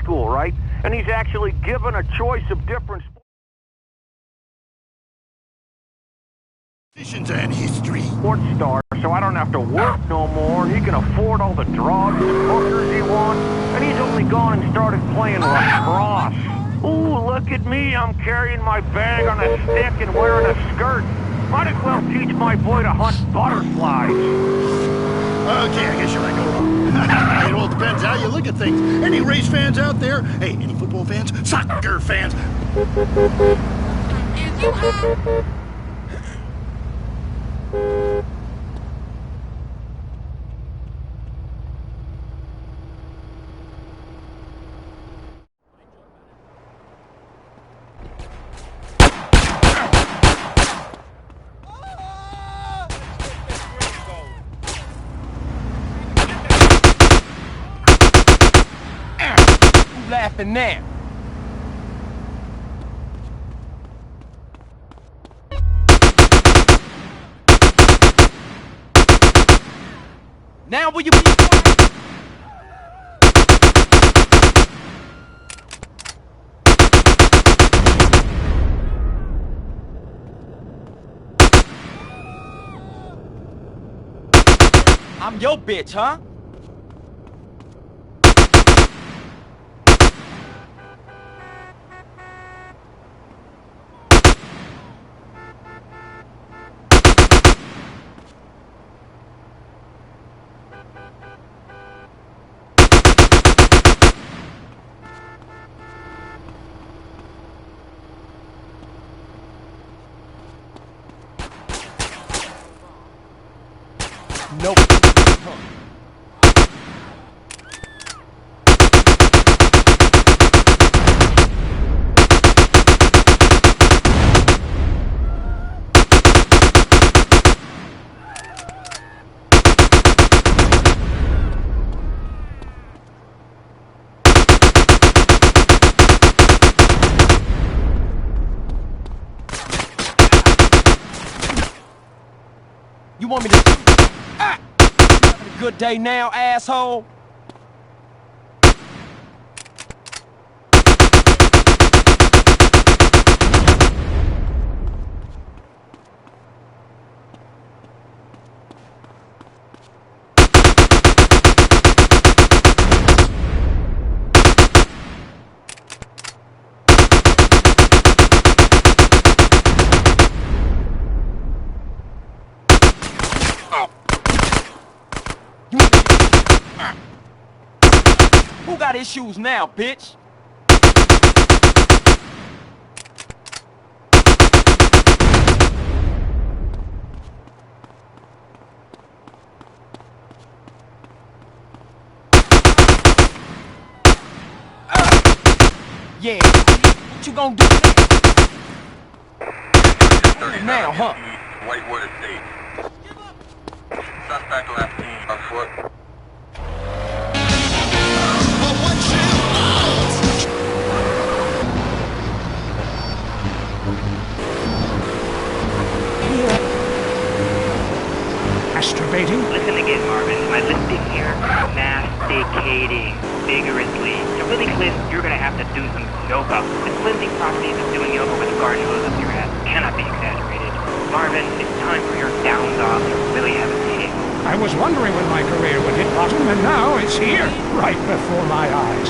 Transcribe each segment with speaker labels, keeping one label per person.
Speaker 1: school, right? And he's actually given a choice of different
Speaker 2: and history.
Speaker 1: sports stars, so I don't have to work no more. He can afford all the drugs and hookers he wants, and he's only gone and started playing lacrosse. Ooh, look at me. I'm carrying my bag on a stick and wearing a skirt. Might as well teach my boy to hunt butterflies.
Speaker 2: Okay, I guess you're right. Go along. It all depends how you look at things. Any race fans out there? Hey, any football fans? Soccer fans?
Speaker 3: Laughing now. Now will you be quiet? I'm your bitch, huh? Nope. You want me to... Ah! You having a good day now, asshole? Who got issues now, bitch? Yeah, what you gonna do now, huh?
Speaker 4: Whitewater State. Suspect left on foot.
Speaker 2: Masturbating?
Speaker 5: Listen again, Marvin. My listing here, masticating vigorously. To really cleanse, you're gonna have to do some yoga. The cleansing properties of doing yoga with a garden hose up your ass cannot be exaggerated. Marvin, it's time for your downs off to really have a meeting.
Speaker 6: I was wondering when my career would hit bottom, and now it's here, right before my eyes.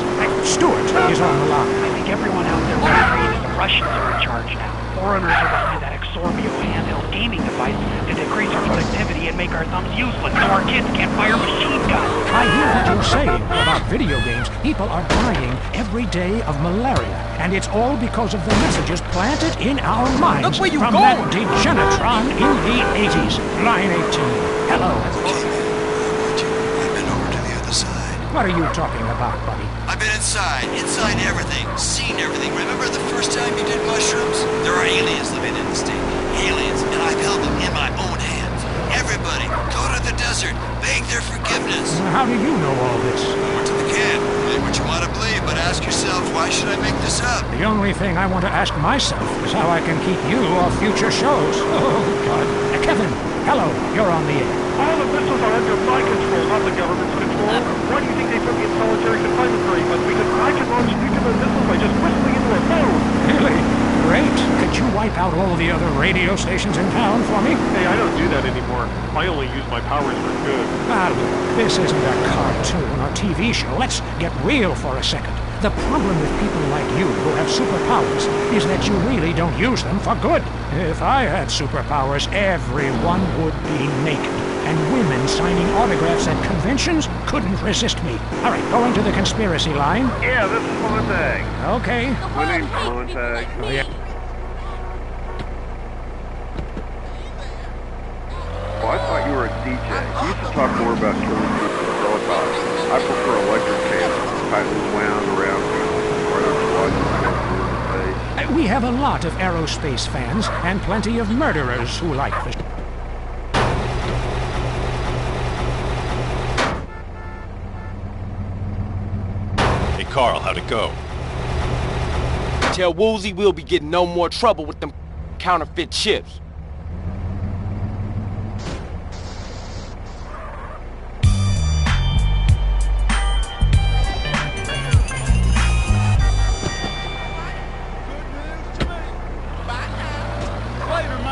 Speaker 6: Stuart is on the line.
Speaker 7: I think everyone out there will agree that the Russians are in charge now. Foreigners are behind that Exorbio handheld gaming device to decrease our productivity and make our thumbs useless so our kids can't fire machine guns.
Speaker 6: I hear what you're saying about video games. People are dying every day of malaria, and it's all because of the messages planted in our minds
Speaker 3: Look where you
Speaker 6: from
Speaker 3: going.
Speaker 6: that degenitron in the 80s. Line 18. Hello.
Speaker 8: I've been over to the other side.
Speaker 6: What are you talking about, buddy?
Speaker 8: I've been inside everything, seen everything. Remember the first time you did mushrooms? There are aliens living in the state. Aliens, and I've held them in my own hands. Everybody, go to the desert, beg their forgiveness.
Speaker 6: How do you know all this?
Speaker 8: I went to the camp. Believe what you want to believe, but ask yourself, why should I make this up?
Speaker 6: The only thing I want to ask myself is how I can keep you off future shows. Oh, God. Kevin, hello. You're on the air.
Speaker 1: All the missiles are under my control, not the government's control. Why do you think they put me in solitary confinement for 8 months? Because I can launch
Speaker 6: great. Could you wipe out all the other radio stations in town for me?
Speaker 9: Hey, I don't do that anymore. I only use my powers for good.
Speaker 6: Ah, look, this isn't a cartoon or TV show. Let's get real for a second. The problem with people like you who have superpowers is that you really don't use them for good. If I had superpowers, everyone would be naked. And women signing autographs at conventions couldn't resist me. All right, going to the conspiracy line.
Speaker 1: Yeah, this is Montag.
Speaker 6: Okay.
Speaker 1: My name's Montag.
Speaker 6: Oh, yeah.
Speaker 1: Oh, I thought you were a DJ. You used to talk more about killing people with helicopters. I prefer electric cables, tightly wound around people, or those watching go through the face.
Speaker 6: We have a lot of aerospace fans and plenty of murderers who like the...
Speaker 10: Hey, Carl, how'd it go?
Speaker 3: Tell Woozy we'll be getting no more trouble with them counterfeit chips.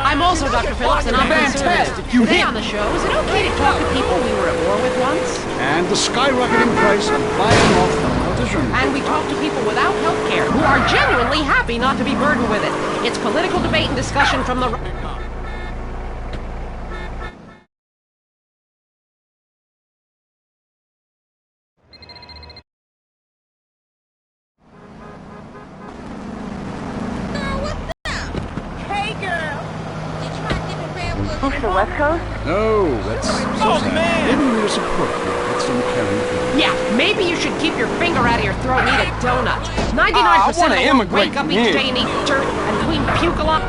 Speaker 11: I'm also Dr. Phillips, and I'm
Speaker 3: Fantastic.
Speaker 11: conservative. Today on the show, is it okay to talk to people we were at war with once?
Speaker 2: And the skyrocketing price of buying off the politicians.
Speaker 11: And we talk to people without health care who are genuinely happy not to be burdened with it. It's political debate and discussion from the...
Speaker 12: Move to the West Coast?
Speaker 2: No, that's so sad. Maybe we need a support group. That's some caring for.
Speaker 11: Yeah, maybe you should keep your finger out of your throat and eat a donut. 99%
Speaker 3: I
Speaker 11: of
Speaker 3: wanna
Speaker 11: them
Speaker 3: immigrate
Speaker 11: wake up
Speaker 3: from
Speaker 11: each
Speaker 3: here.
Speaker 11: day and eat dirt and clean puke a lot.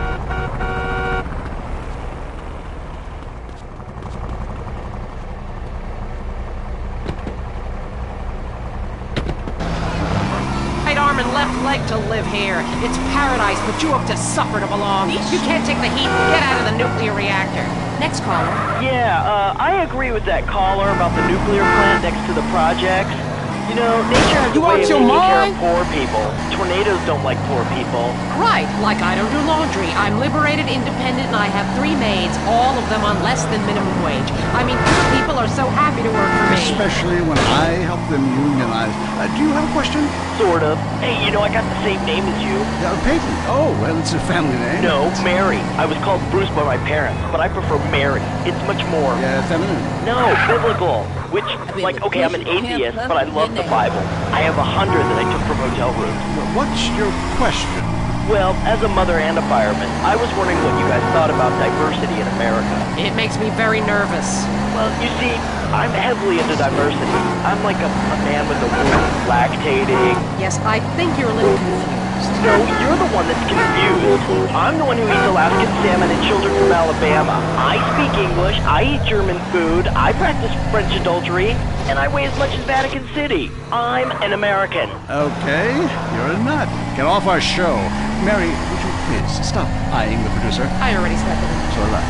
Speaker 11: Right arm and left leg to live here. It's paradise, but you have to suffer to belong. You can't take the heat. Get out of the nuclear reactor. Next caller.
Speaker 13: Yeah, I agree with that caller about the nuclear plant next to the projects. You know, nature has a
Speaker 3: You
Speaker 13: way
Speaker 3: out
Speaker 13: of
Speaker 3: your
Speaker 13: taking care
Speaker 3: mind?
Speaker 13: of poor people. Tornadoes don't like poor people.
Speaker 11: Right, like I don't do laundry. I'm liberated, independent, and I have 3 maids, all of them on less than minimum wage. I mean, poor people are so happy to work for me.
Speaker 2: Especially when I help them unionize. Do you have a question?
Speaker 13: Sort of. Hey, you know, I got the same name as you.
Speaker 2: Peyton. Oh, well, it's a family name.
Speaker 13: No, Mary. I was called Bruce by my parents, but I prefer Mary. It's much more...
Speaker 2: Feminine.
Speaker 13: No, biblical. Which, like, okay, I'm an atheist, but I love the Bible. I have 100 that I took from hotel rooms.
Speaker 2: What's your question?
Speaker 13: Well, as a mother and a fireman, I was wondering what you guys thought about diversity in America.
Speaker 11: It makes me very nervous.
Speaker 13: Well, you see, I'm heavily into diversity. I'm like a man with a womb, lactating.
Speaker 11: Yes, I think you're a little confused.
Speaker 13: No, you're the one that's confused. I'm the one who eats Alaskan salmon and children from Alabama. I speak English, I eat German food, I practice French adultery, and I weigh as much as Vatican City. I'm an American.
Speaker 2: Okay, you're a nut. Get off our show. Mary, would you please stop eyeing the producer?
Speaker 11: I already slept with him.
Speaker 2: So did I.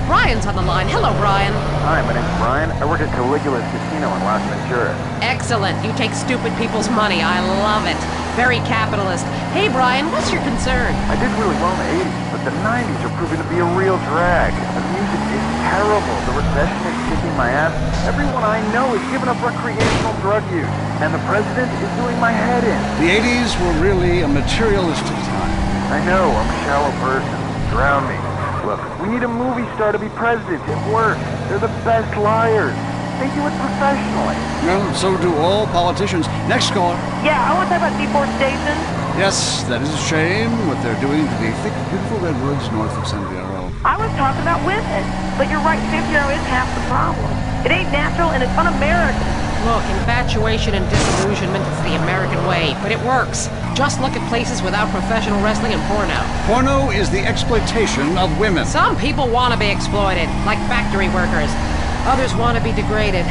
Speaker 11: Brian's on the line. Hello, Brian.
Speaker 1: Hi, my name's Brian. I work at Caligula's Casino in Las Venturas.
Speaker 11: Excellent. You take stupid people's money. I love it. Very capitalist. Hey, Brian, what's your concern?
Speaker 1: I did really well in the 80s, but the 90s are proving to be a real drag. The music is terrible. The recession is kicking my ass. Everyone I know is giving up recreational drug use. And the president is doing my head in.
Speaker 2: The 80s were really a materialistic time.
Speaker 1: I know, I'm a shallow person. Drown me. Look, we need a movie star to be president. It works. They're the best liars. They do it professionally.
Speaker 2: Well, so do all politicians. Next caller.
Speaker 12: Yeah, I want to talk about deforestation.
Speaker 2: Yes, that is a shame, what they're doing to the thick, beautiful redwoods north of San Diego.
Speaker 12: I was talking about women. But you're right, San Diego is half the problem. It ain't natural and it's un-American.
Speaker 11: Look, infatuation and disillusionment is the American way, but it works. Just look at places without professional wrestling and porno.
Speaker 2: Porno is the exploitation of women.
Speaker 11: Some people want to be exploited, like factory workers. Others want to be degraded.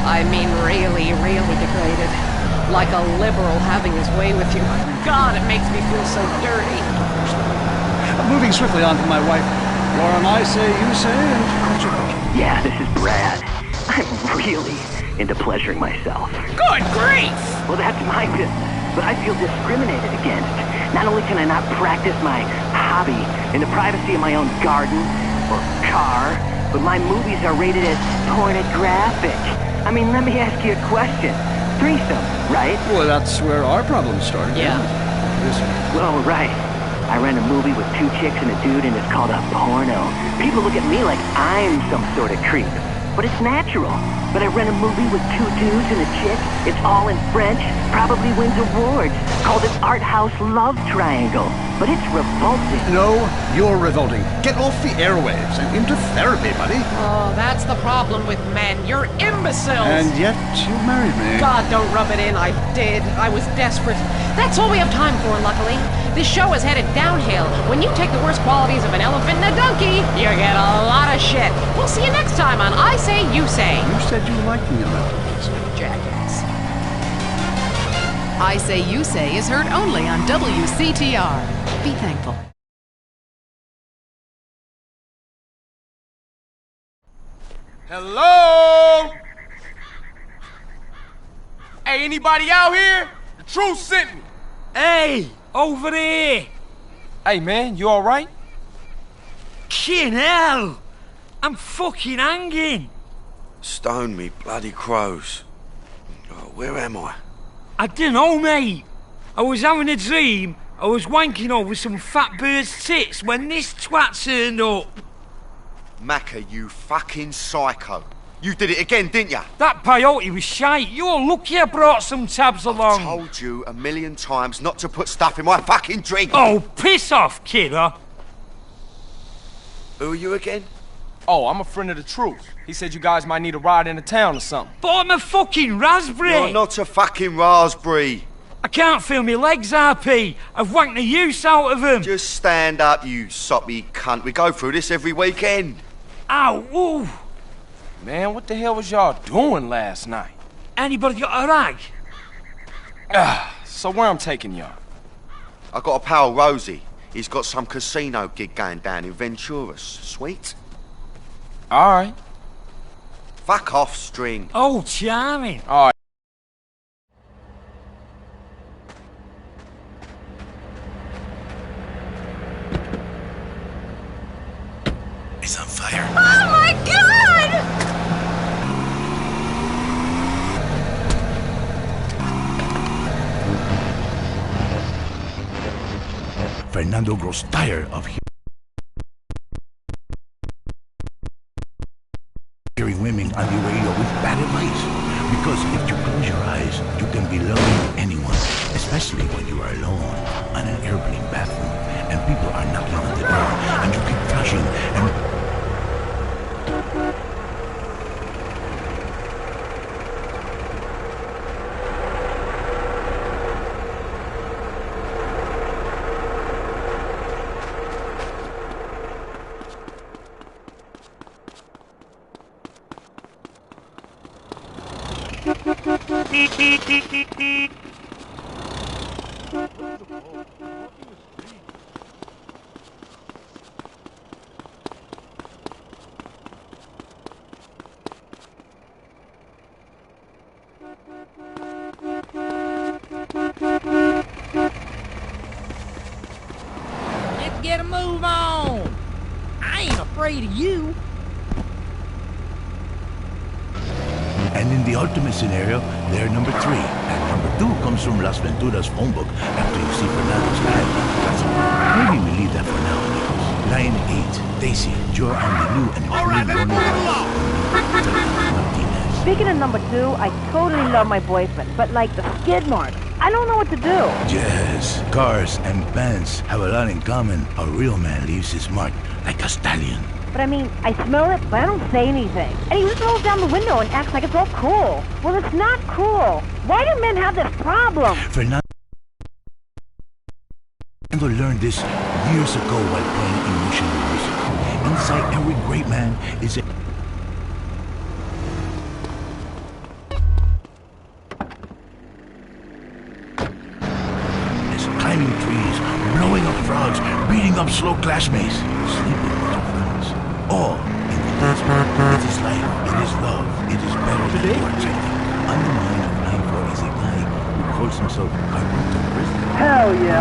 Speaker 11: I mean really, really degraded. Like a liberal having his way with you. God, it makes me feel so dirty.
Speaker 2: Moving swiftly on from my wife. You're an I say, you say, and culture.
Speaker 14: Yeah, this is Brad. I'm really into pleasuring myself.
Speaker 11: Good grief!
Speaker 14: Well, that's my business. but I feel discriminated against. Not only can I not practice my hobby in the privacy of my own garden or car, but my movies are rated as pornographic. I mean, let me ask you a question. Threesome, right?
Speaker 15: Well, that's where our problem started.
Speaker 11: Yeah.
Speaker 14: Well, right. I ran a movie with 2 chicks and a dude, and it's called a porno. People look at me like I'm some sort of creep. But it's natural. But I ran a movie with 2 dudes and a chick. It's all in French. Probably wins awards. Called an art house love triangle. But it's revolting.
Speaker 15: No, you're revolting. Get off the airwaves and into therapy, buddy.
Speaker 11: Oh, that's the problem with men. You're imbeciles.
Speaker 15: And yet you married me.
Speaker 11: God, don't rub it in. I did. I was desperate. That's all we have time for, luckily. This show is headed downhill. When you take the worst qualities of an elephant and a donkey, you get a lot of shit. We'll see you next time on I Say, You Say.
Speaker 15: You said you liked me enough.
Speaker 11: Jackass.
Speaker 16: I Say, You Say is heard only on WCTR. Be thankful.
Speaker 3: Hello? Hey, anybody out here? The truth sent me.
Speaker 17: Hey, over here.
Speaker 3: Hey, man, you all right?
Speaker 17: Kin hell! I'm fucking hanging.
Speaker 4: Stone me bloody crows. Oh, where am I?
Speaker 17: I dunno, mate. I was having a dream. I was wanking over some fat bird's tits when this twat turned up.
Speaker 18: Macca, you fucking psycho. You did it again, didn't ya?
Speaker 17: That peyote was shite. You're lucky I brought some tabs along.
Speaker 18: I told you a million times not to put stuff in my fucking drink.
Speaker 17: Oh, piss off, kidder.
Speaker 4: Who are you again?
Speaker 3: Oh, I'm a friend of the truth. He said you guys might need a ride into town or something.
Speaker 17: But I'm a fucking raspberry.
Speaker 18: You're not a fucking raspberry.
Speaker 17: I can't feel my legs, RP. I've wanked the use out of them.
Speaker 18: Just stand up, you soppy cunt. We go through this every weekend.
Speaker 17: Ow, ooh.
Speaker 3: Man, what the hell was y'all doing last night?
Speaker 17: Anybody got a rag?
Speaker 3: So where I'm taking y'all?
Speaker 18: I got a pal, Rosie. He's got some casino gig going down in Venturas. Sweet?
Speaker 3: All right.
Speaker 18: Fuck off, String.
Speaker 17: Oh, charming.
Speaker 3: All right.
Speaker 8: He's on fire.
Speaker 16: Oh my God!
Speaker 19: Fernando grows tired of hearing women on the radio with bad advice. Because if you close your eyes, you can be loving anyone, especially when you are alone on an airplane bathroom and people are knocking on the door and you keep flashing and...
Speaker 17: Let's get a move on. I ain't afraid of you.
Speaker 19: And in the ultimate scenario, they're number 3. And number 2 comes from Las Venturas phone book after you see Fernando's ad. Maybe we leave that for now, amigos. Line 8, Daisy, you're on the new and improved Martinez.
Speaker 12: Speaking of number 2, I totally love my boyfriend, but like the skid marks, I don't know what to do.
Speaker 19: Yes, cars and bands have a lot in common. A real man leaves his mark like a stallion.
Speaker 12: But I mean, I smell it, but I don't say anything. And he just rolls down the window and acts like it's all cool. Well, it's not cool. Why do men have this problem?
Speaker 19: Fernando learned this years ago while playing emotional music. Inside every great man is a... There's climbing trees, blowing up frogs, beating up slow classmates, sleeping with your friends. All in the desert. It is life, it is love, it is better than you are checking. On the mind of 9-4 is a guy who calls himself Carpenter.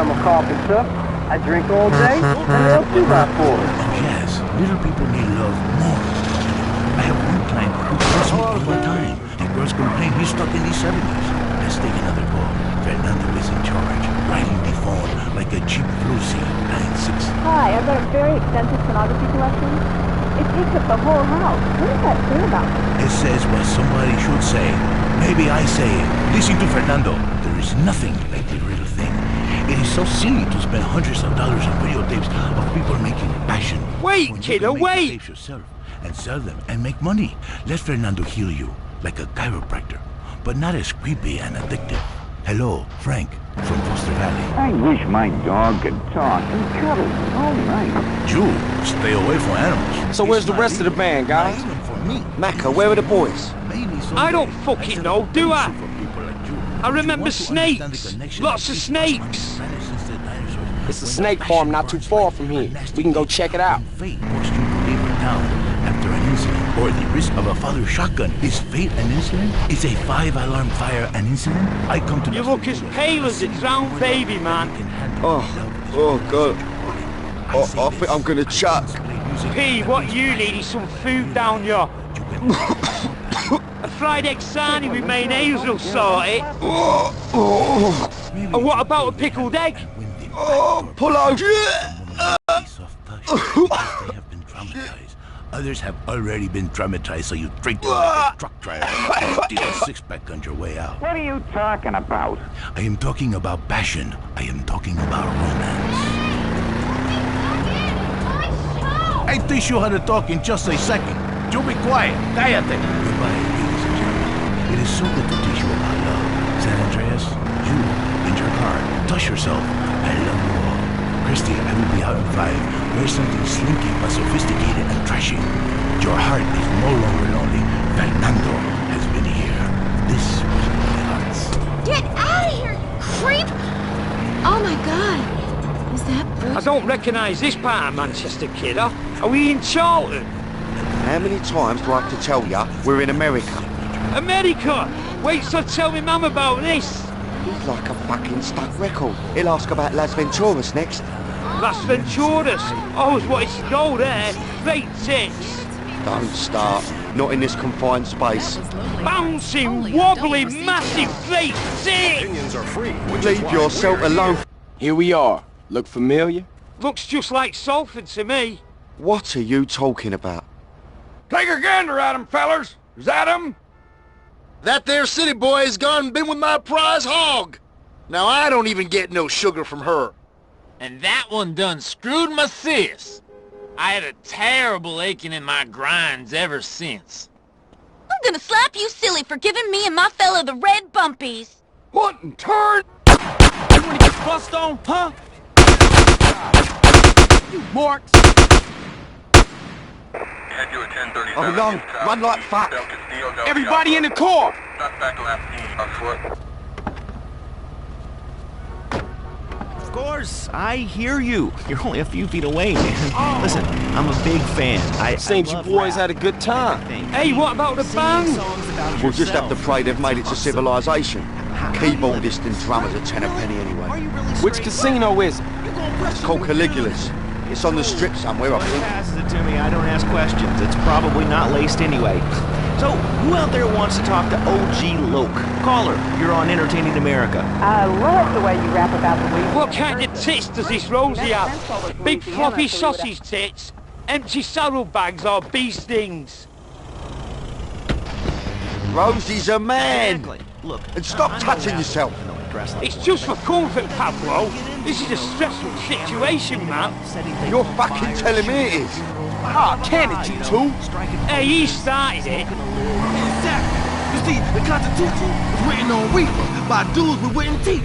Speaker 20: caramel coffee, sir. I drink all day, and they'll 2x4.
Speaker 19: Yes, little people need love more. I have one client who calls me all the time, and girls complain he's stuck in his 70s. Let's take another call. Fernando is in charge, riding the phone like a cheap Lucy 96.
Speaker 12: Hi, I've got a very extensive pornography collection. It takes up the whole house. What does that say about me?
Speaker 19: It says what somebody should say. Maybe I say it. Listen to Fernando. There is nothing like the real thing. It is so silly to spend hundreds of dollars on videotapes of people making passion.
Speaker 17: Wait, kiddo, wait!
Speaker 19: Tapes yourself and sell them and make money. Let Fernando heal you like a chiropractor, but not as creepy and addictive. Hello, Frank from Foster Valley.
Speaker 21: I wish my dog could talk and cuddle all night.
Speaker 19: You stay away from animals.
Speaker 3: So where's the rest of the band, guys?
Speaker 18: Macca, where are the boys?
Speaker 17: I don't fucking know, do I? I remember snakes. Lots of snakes.
Speaker 3: It's a snake farm not too far from here. We can go check it out.
Speaker 19: Fate forced you to leave her town after an incident, or the risk of a father's shotgun. Is fate an incident? Is a 5-alarm fire an incident? I come to...
Speaker 17: You look as pale as a drowned baby, man.
Speaker 18: Oh God. I think I'm gonna chuck.
Speaker 17: P, what you need is some food down your... A fried egg sarnie with mayonnaise will sort it. And what about a pickled egg?
Speaker 18: Pull over!
Speaker 19: Others have already been traumatized, so you drink them like a truck driver and steal a six-pack on your way out.
Speaker 21: What are you talking about?
Speaker 19: I am talking about passion. I am talking about romance. I teach you how to talk in just a second. You be quiet. Cállate. Goodbye, ladies and gentlemen. It is so good to teach you about love. San Andreas, you, in your car, touch yourself. I love you all. Christy, I will be out in 5. Wear something slinky but sophisticated and trashy. Your heart is no longer lonely. Fernando has been here. This was Lonely Hearts.
Speaker 22: Get out of here, you creep! Oh my god. Is that Bruce?
Speaker 17: I don't recognise this part of Manchester, kiddo. Are we in Charlton?
Speaker 18: How many times do I have to tell ya we're in America?
Speaker 17: America! Wait till I tell me mum about this.
Speaker 18: He's like a fucking stuck record. He'll ask about Las Venturas next.
Speaker 17: Las Venturas? I always wanted to go there. Great tits.
Speaker 18: Don't start. Not in this confined space.
Speaker 17: Bouncing, wobbling, massive great tits!
Speaker 10: Opinions are free.
Speaker 18: Leave yourself alone.
Speaker 3: Here we are. Look familiar?
Speaker 17: Looks just like Salford to me.
Speaker 18: What are you talking about?
Speaker 2: Take a gander at him, fellers. Is that him? That there city boy has gone and been with my prize hog. Now I don't even get no sugar from her.
Speaker 23: And that one done screwed my sis. I had a terrible aching in my grinds ever since.
Speaker 22: I'm gonna slap you silly for giving me and my fella the red bumpies.
Speaker 2: What in turn?
Speaker 3: You wanna get bust on, huh? You marks.
Speaker 18: Oh no, run like fuck.
Speaker 3: Everybody in the car.
Speaker 24: Of course, I hear you. You're only a few feet away, man. Listen, I'm a big fan.
Speaker 3: Seems you boys had a good time.
Speaker 17: Hey, what about the band?
Speaker 18: We'll just have to pray they've made it to civilization. Keyboardists and drummers are 10 a penny anyway.
Speaker 3: Which casino is it?
Speaker 18: It's called Caligula's. It's on the strip somewhere, I think.
Speaker 24: Passes it to me, I don't ask questions. It's probably not laced anyway. So, who out there wants to talk to OG Loke? Caller, you're on Entertaining America.
Speaker 12: I love the way you rap about the weed.
Speaker 17: What kind of tits does this Rosie have? Big floppy sausage tits? Empty saddlebags or bee stings?
Speaker 18: Rosie's a man!
Speaker 24: Exactly. Look,
Speaker 18: and stop touching yourself.
Speaker 17: It's just for comfort, Pablo. This is a stressful situation, man.
Speaker 18: You're fucking telling me it is.
Speaker 3: Ah, can it, you two?
Speaker 17: Hey, he started it.
Speaker 25: Exactly. You see, the Constitution was written on reefer by dudes with written teeth.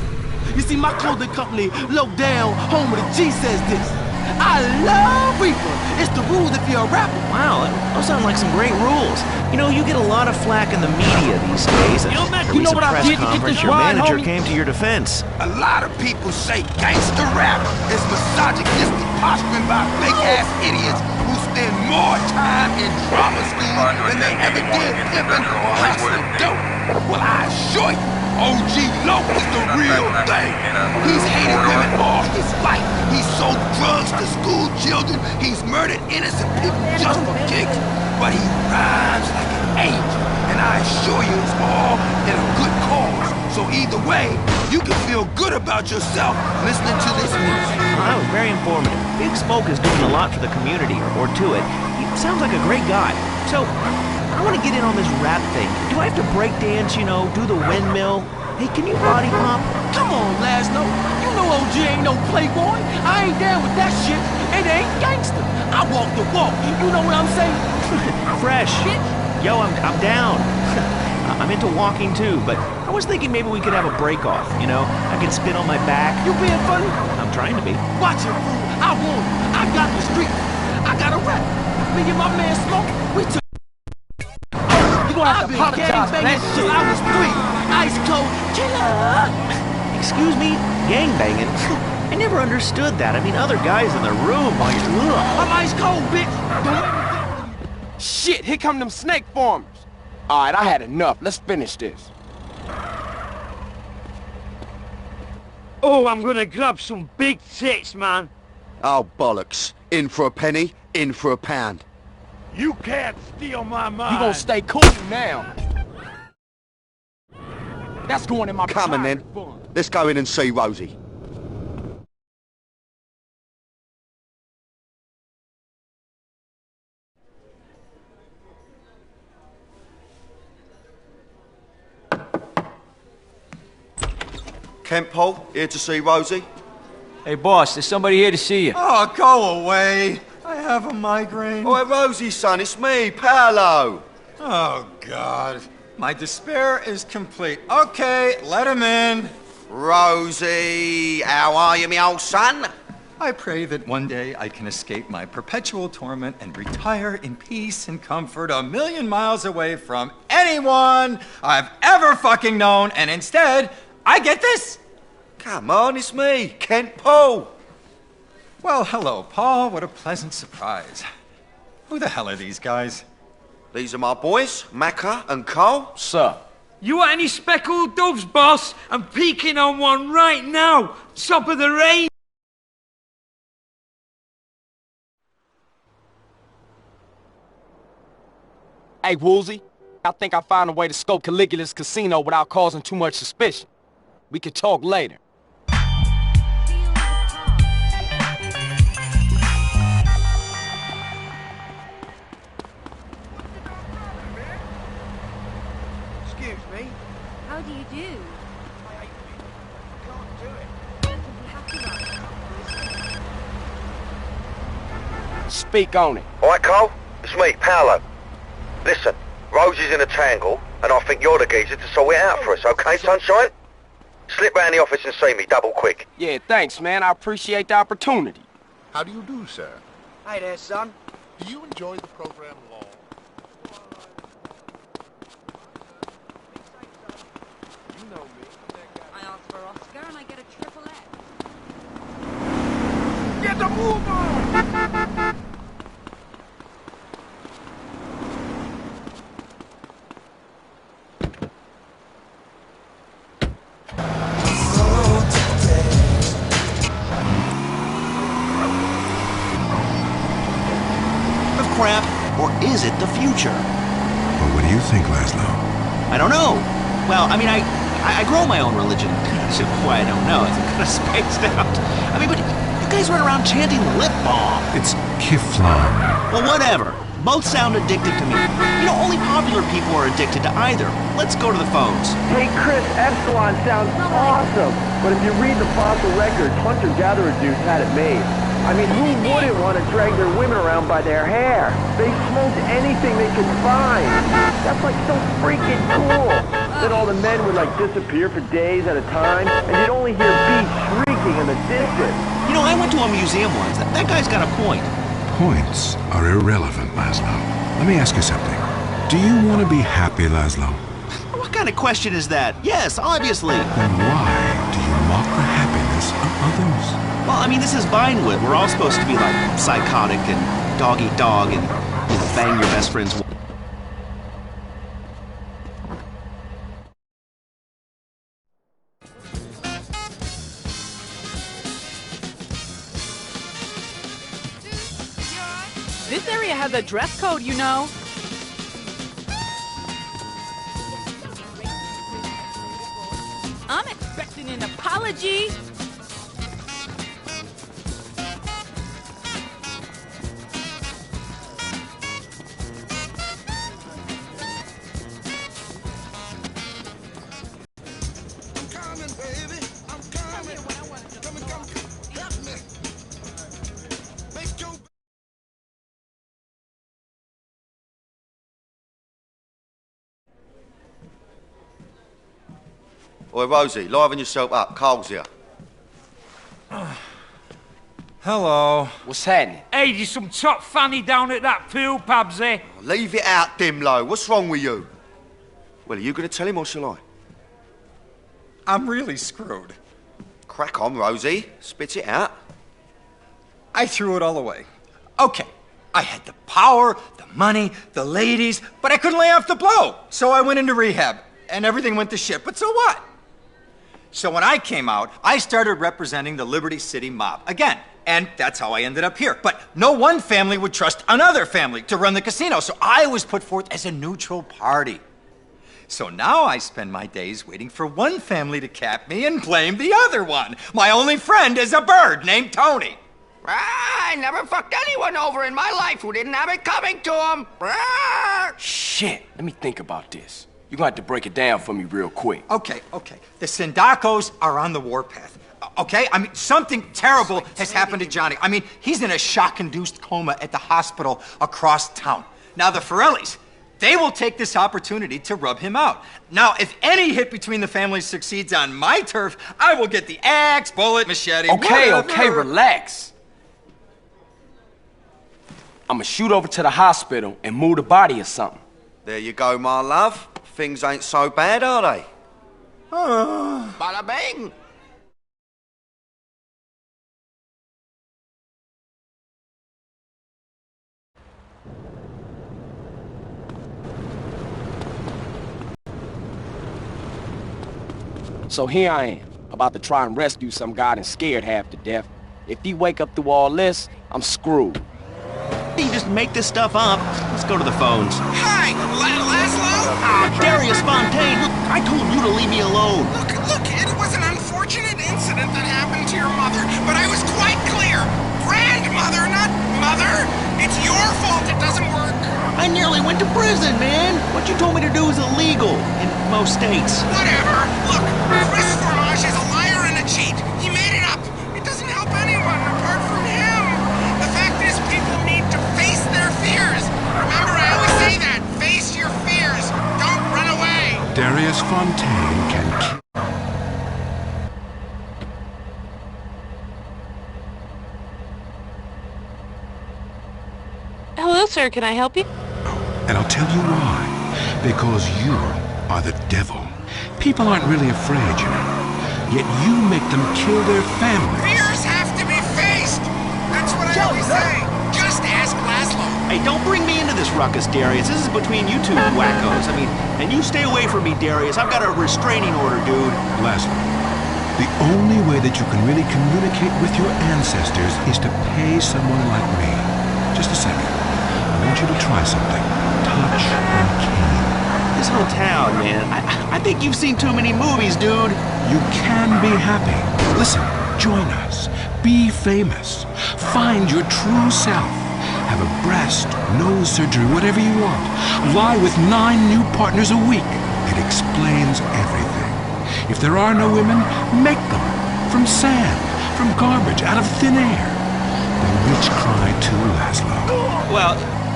Speaker 25: You see, my clothing company, Low Down, home of the G, says this. I love reefer. It's the rules if you're a rapper.
Speaker 24: Wow, those sound like some great rules. You know, you get a lot of flack in the media these days. At a
Speaker 3: You know
Speaker 24: recent
Speaker 3: what I
Speaker 24: press
Speaker 3: did to get
Speaker 24: conference,
Speaker 3: this
Speaker 24: your
Speaker 3: ride,
Speaker 24: manager
Speaker 3: homie?
Speaker 24: came to your defense.
Speaker 25: A lot of people say gangster rap is misogynistic posturing by fake-ass idiots who spend more time in drama school than they ever did flipping or hustling dope. Well, I assure you,
Speaker 5: OG Loke is the real thing. He's hated women all his life. He's sold drugs to school children. He's murdered innocent people just for kicks. But he rhymes like an angel. And I assure you it's all in a good cause. So either way, you can feel good about yourself listening to this music.
Speaker 24: That was very informative. Big Smoke is doing a lot for the community, or to it. He sounds like a great guy. So, I want to get in on this rap thing. Do I have to break dance, you know, do the windmill? Hey, can you body pop?
Speaker 25: Come on, Laszlo. You know OG ain't no playboy. I ain't down with that shit. It ain't gangster. I walk the walk. You know what I'm saying?
Speaker 24: Fresh. Yo, I'm down. I'm into walking too, but I was thinking maybe we could have a break-off, you know? I could spin on my back.
Speaker 25: You being funny?
Speaker 24: I'm trying to be.
Speaker 25: Watch it, fool. I won. I got the street. I got a rap. Me and my man Smoke, we took. You gonna have to apologize for that shit. I was free. Ice cold killer.
Speaker 24: Excuse me? Gangbanging? I never understood that. I mean, other guys in the room while you're...
Speaker 25: I'm ice cold, bitch.
Speaker 3: Shit, here come them snake farmers. All right, I had enough. Let's finish this.
Speaker 17: Oh, I'm gonna grab some big tits, man.
Speaker 2: Oh, bollocks. In for a penny, in for a pound.
Speaker 5: You can't steal my mind.
Speaker 3: You gonna stay cool now. That's going in my
Speaker 2: Come on, then. Let's go in and see Rosie.
Speaker 18: Kent Paul, here to see Rosie.
Speaker 6: Hey, boss, there's somebody here to see you.
Speaker 7: Oh, go away. I have a migraine.
Speaker 18: Oh, Rosie, son, it's me, Paolo.
Speaker 7: Oh, God. My despair is complete. Okay, let him in.
Speaker 18: Rosie, how are you, me old son?
Speaker 7: I pray that one day I can escape my perpetual torment and retire in peace and comfort 1,000,000 miles away from anyone I've ever fucking known, and instead, I get this?
Speaker 18: Come on, it's me, Kent Paul.
Speaker 7: Well, hello, Paul. What a pleasant surprise. Who the hell are these guys?
Speaker 18: These are my boys, Macca and Cole.
Speaker 3: Sir.
Speaker 17: You want any speckled doves, boss? I'm peeking on one right now. Top of the range.
Speaker 3: Hey, Woolsey, I think I found a way to scope Caligula's casino without causing too much suspicion. We could talk later.
Speaker 2: Excuse me.
Speaker 22: How do you do?
Speaker 3: Speak on it.
Speaker 18: All right, Cole? It's me, Paolo. Listen, Rosie's in a tangle, and I think you're the geezer to sort it out for us, okay, sunshine? Slip round the office and see me, double quick.
Speaker 3: Yeah, thanks, man. I appreciate the opportunity.
Speaker 9: How do you do, sir?
Speaker 13: Hey there, son.
Speaker 9: Do you enjoy the program at all?
Speaker 13: You know me.
Speaker 22: I ask for Oscar and I get a triple X.
Speaker 5: Get the move on!
Speaker 24: Crap, or is it the future?
Speaker 26: Well, what do you think, Laszlo?
Speaker 24: I don't know. Well, I mean, I grow my own religion. Why I don't know. It's kind of spaced out. I mean, but you guys run around chanting lip balm.
Speaker 26: It's Kiflan.
Speaker 24: Well, whatever. Both sound addictive to me. You know, only popular people are addicted to either. Let's go to the phones.
Speaker 20: Hey, Chris, Epsilon sounds awesome. But if you read the fossil records, hunter-gatherer dudes had it made. I mean, who wouldn't want to drag their women around by their hair? They smoked anything they could find. That's like so freaking cool. Then all the men would like disappear for days at a time, and you'd only hear beats shrieking in the distance.
Speaker 24: You know, I went to a museum once. That guy's got a point.
Speaker 26: Points are irrelevant, Laszlo. Let me ask you something. Do you want to be happy, Laszlo?
Speaker 24: What kind of question is that? Yes, obviously.
Speaker 26: Then why do you mock the happiness of others?
Speaker 24: Well, I mean, this is Vinewood. We're all supposed to be like psychotic and dog-eat-dog and, you know, bang your best friend's
Speaker 16: This area has a dress code, you know. I'm expecting an apology.
Speaker 18: Oi, Rosie, liven yourself up. Carl's here.
Speaker 3: Hello. What's happening?
Speaker 17: Hey, there's some top fanny down at that pool, Pabsy.
Speaker 18: Oh, leave it out, Dimlo. What's wrong with you? Well, are you going to tell him or shall I?
Speaker 7: I'm really screwed.
Speaker 18: Crack on, Rosie. Spit it out.
Speaker 7: I threw it all away. Okay, I had the power, the money, the ladies, but I couldn't lay off the blow. So I went into rehab, and everything went to shit, but so what? So when I came out, I started representing the Liberty City mob again, and that's how I ended up here. But no one family would trust another family to run the casino, so I was put forth as a neutral party. So now I spend my days waiting for one family to cap me and blame the other one. My only friend is a bird named Tony.
Speaker 1: I never fucked anyone over in my life who didn't have it coming to them.
Speaker 3: Shit, let me think about this. You're gonna have to break it down for me real quick.
Speaker 7: Okay. The Sindacos are on the warpath. Okay? I mean, something terrible has happened to Johnny. I mean, he's in a shock-induced coma at the hospital across town. Now, the Forellis, they will take this opportunity to rub him out. Now, if any hit between the families succeeds on my turf, I will get the axe, bullet, machete,
Speaker 3: Okay, relax. I'ma shoot over to the hospital and move the body or something.
Speaker 18: There you go, my love. Things ain't so bad, are they?
Speaker 1: Bada bing.
Speaker 3: So here I am, about to try and rescue some guy and scared half to death. If he wake up through all this, I'm screwed.
Speaker 24: You just make this stuff up. Let's go to the phones.
Speaker 5: Hi, Laszlo?
Speaker 24: Darius Fontaine, look, I told you to leave me alone.
Speaker 5: Look, it was an unfortunate incident that happened to your mother, but I was quite clear. Grandmother, not mother. It's your fault it doesn't work.
Speaker 24: I nearly went to prison, man. What you told me to do is illegal in most states.
Speaker 5: Whatever. Look, Chris Fromage is a liar and a cheat. He made it up. It doesn't help anyone apart from him. The fact is, people need to face their fears. Remember, I always say that. Face your fears. Don't run away.
Speaker 26: Darius Fontaine can kill.
Speaker 4: Hello, sir. Can I help you?
Speaker 26: And I'll tell you why. Because you are the devil. People aren't really afraid, you know. Yet you make them kill their families.
Speaker 5: Fears have to be faced. That's what I always say. Just ask Laszlo.
Speaker 24: Hey, don't bring me into this ruckus, Darius. This is between you two wackos. I mean, and you stay away from me, Darius. I've got a restraining order, dude.
Speaker 26: Laszlo, the only way that you can really communicate with your ancestors is to pay someone like me. Just a second. I want you to try something. Touch and cane.
Speaker 24: This whole town, man. I think you've seen too many movies, dude.
Speaker 26: You can be happy. Listen, join us. Be famous. Find your true self. Have a breast, nose surgery, whatever you want. Lie with 9 new partners a week. It explains everything. If there are no women, make them. From sand, from garbage, out of thin air. The rich cry too, Laszlo.
Speaker 24: Well,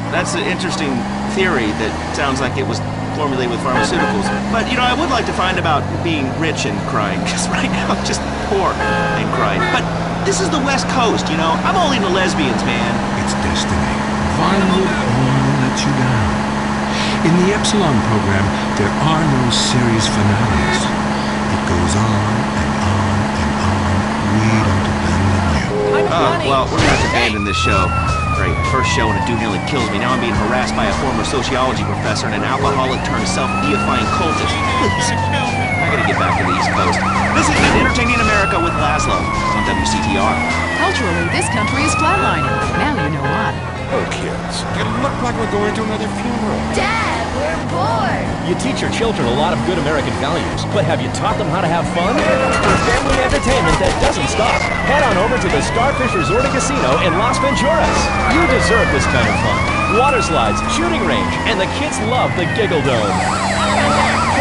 Speaker 24: that's an interesting theory that sounds like it was formulated with pharmaceuticals. But, you know, I would like to find about being rich and crying, because right now I'm just poor and crying. But this is the West Coast, you know? I'm only into lesbians, man.
Speaker 26: It's destiny. Vinewood only lets you down. In the Epsilon program, there are no series finales. It goes on and on and on. We don't abandon you.
Speaker 24: Well, we're gonna have to abandon this show. Great, first show and a dude nearly kills me. Now I'm being harassed by a former sociology professor and an alcoholic turned self-deifying cultist. Please, I gotta get back to the East Coast. This is Entertaining America with Laszlo on WCTR.
Speaker 16: Culturally, this country is flatlining. Now you know why.
Speaker 26: Oh, kids, it look like we're going to another funeral.
Speaker 22: Dad, we're bored.
Speaker 4: You teach your children a lot of good American values, but have you taught them how to have fun? For family entertainment that doesn't stop, head on over to the Starfish Resort and Casino in Las Venturas. You deserve this kind of fun. Water slides, shooting range, and the kids love the Giggle Dome.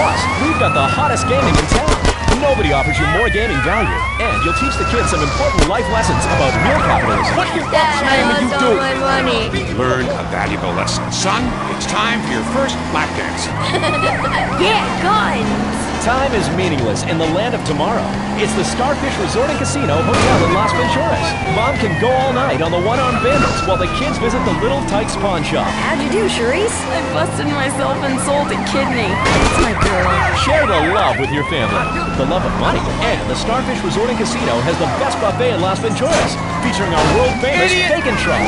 Speaker 4: Plus, we've got the hottest gaming in town. Nobody offers you more gaming value, and you'll teach the kids some important life lessons about real capitalism.
Speaker 22: What the fuck's name are you doing? My money.
Speaker 26: Learn a valuable lesson. Son, it's time for your first lap dance.
Speaker 22: Yeah, guns.
Speaker 4: Time is meaningless in the land of tomorrow. It's the Starfish Resort and Casino Hotel in Las Venturas. Mom can go all night on the one-armed bandits while the kids visit the Little Tykes pawn shop.
Speaker 22: How'd you do, Charisse? I busted myself and sold a kidney. It's my girl.
Speaker 4: Share the love with your family, the love of money, and the Starfish Resort and Casino has the best buffet in Las Venturas, featuring our world-famous bacon truck.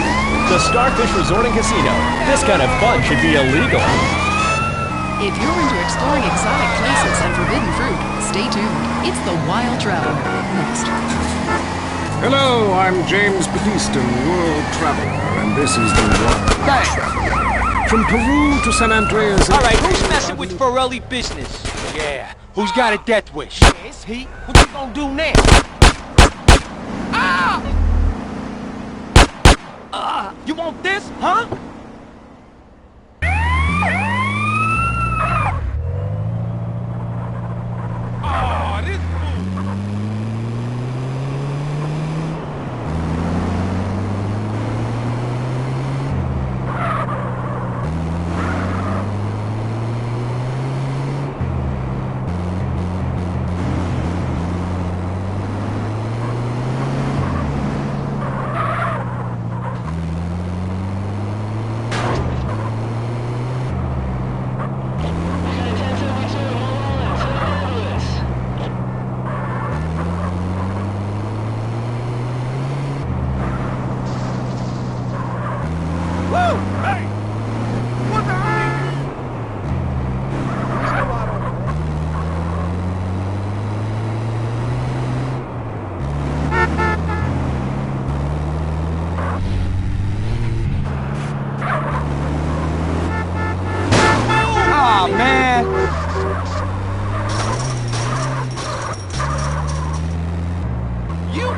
Speaker 4: The Starfish Resort and Casino. This kind of fun should be illegal.
Speaker 16: If you're into exploring exotic places and forbidden fruit, stay tuned. It's The Wild Traveler. Next.
Speaker 26: Hello, I'm James Batista, world traveler, and this is the Wild Traveler. From Peru to San Andreas.
Speaker 3: All right, who's messing with Forelli business? Yeah, who's got a death wish? It's he. What you gonna do now? Ah! You want this, huh?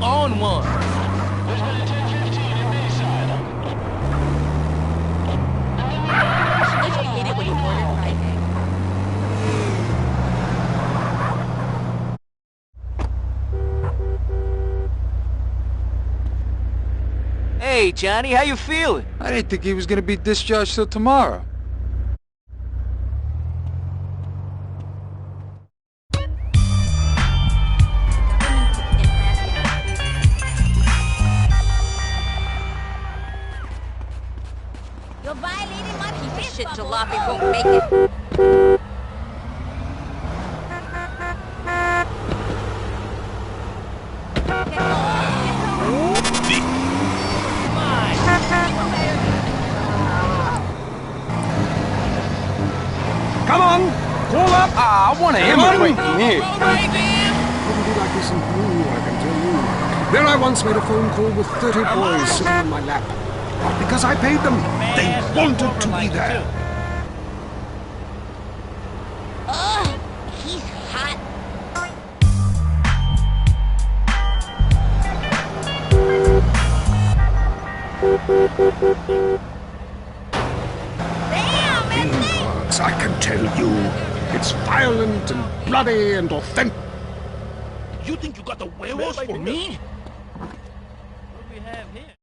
Speaker 3: On one. Hey, Johnny, how you feeling?
Speaker 7: I didn't think he was gonna be discharged till tomorrow.
Speaker 22: You're violating my piece of shit. Jalopy won't make it.
Speaker 26: Come on, call up.
Speaker 3: I want to immigrate from here.
Speaker 26: Wouldn't be like this in Peru, I can tell you. There I once made a phone call with 30 boys sitting in my lap. Not because I paid them. They wanted to be there.
Speaker 22: Ugh, he's hot.
Speaker 26: In words, I can tell you, it's violent and bloody and authentic.
Speaker 5: You think you got the werewolves for me?
Speaker 23: What do we have here?